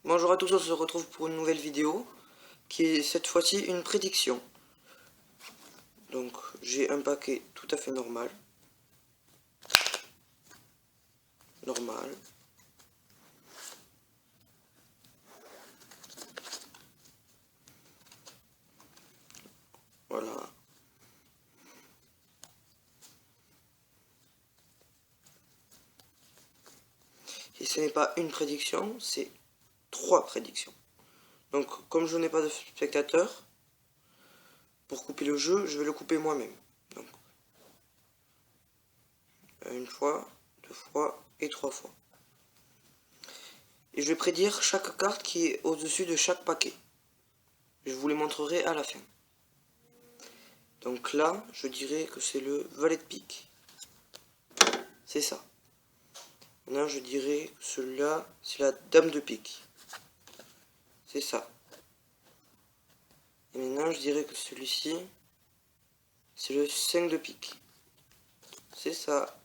Bonjour à tous, on se retrouve pour une nouvelle vidéo qui est cette fois-ci une prédiction. Donc j'ai un paquet tout à fait normal. Voilà. Et ce n'est pas une prédiction, c'est 3 prédictions. Donc comme je n'ai pas de spectateurs, pour couper le jeu, je vais le couper moi-même. Donc une fois, 2 fois et 3 fois. Et je vais prédire chaque carte qui est au-dessus de chaque paquet. Je vous les montrerai à la fin. Donc là, je dirais que c'est le valet de pique. C'est ça. Maintenant, je dirais que celui-là, c'est la dame de pique. C'est ça. Et maintenant, je dirais que celui-ci, c'est le 5 de pique. C'est ça.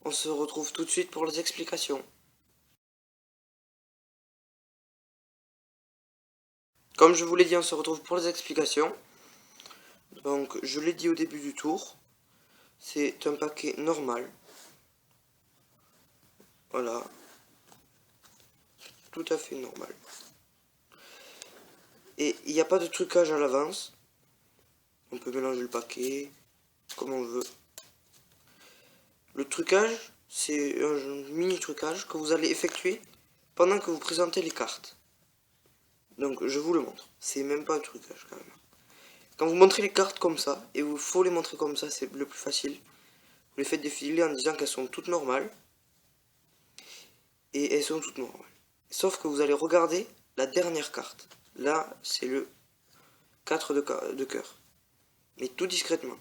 On se retrouve tout de suite pour les explications. Comme je vous l'ai dit, on se retrouve pour les explications. Donc, je l'ai dit au début du tour. C'est un paquet normal. Voilà. Tout à fait normal. Et il n'y a pas de trucage à l'avance. On peut mélanger le paquet comme on veut. Le trucage, c'est un mini trucage que vous allez effectuer pendant que vous présentez les cartes. Donc je vous le montre. C'est même pas un trucage quand même. Quand vous montrez les cartes comme ça, et il faut les montrer comme ça, c'est le plus facile. Vous les faites défiler en disant qu'elles sont toutes normales. Et elles sont toutes normales. Sauf que vous allez regarder la dernière carte. Là, c'est le 4 de cœur. Mais tout discrètement.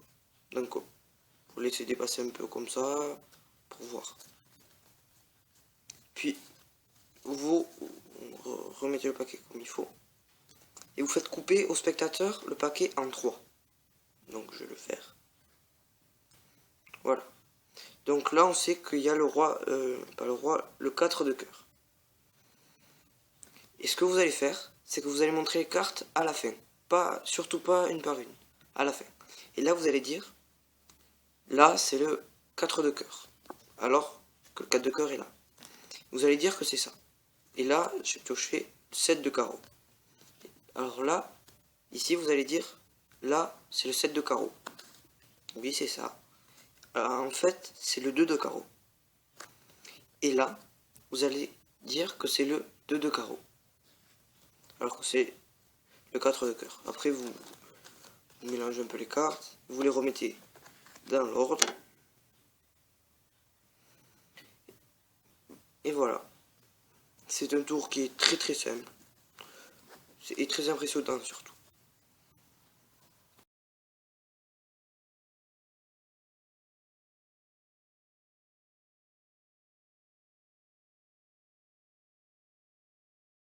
Donc vous laissez dépasser un peu comme ça, pour voir. Puis, vous remettez le paquet comme il faut. Et vous faites couper au spectateur le paquet en 3. Donc je vais le faire. Voilà. Donc là on sait qu'il y a le roi, pas le roi, le 4 de cœur. Et ce que vous allez faire, c'est que vous allez montrer les cartes à la fin. Surtout pas une par une. À la fin. Et là vous allez dire, là c'est le 4 de cœur. Alors que le 4 de cœur est là. Vous allez dire que c'est ça. Et là, j'ai pioché 7 de carreau. Alors là, ici vous allez dire, là c'est le 7 de carreau. Oui c'est ça. Alors, en fait, c'est le 2 de carreau. Et là, vous allez dire que c'est le 2 de carreau. Alors que c'est le 4 de cœur. Après, vous mélangez un peu les cartes. Vous les remettez dans l'ordre. Et voilà. C'est un tour qui est très très simple. Et très impressionnant surtout.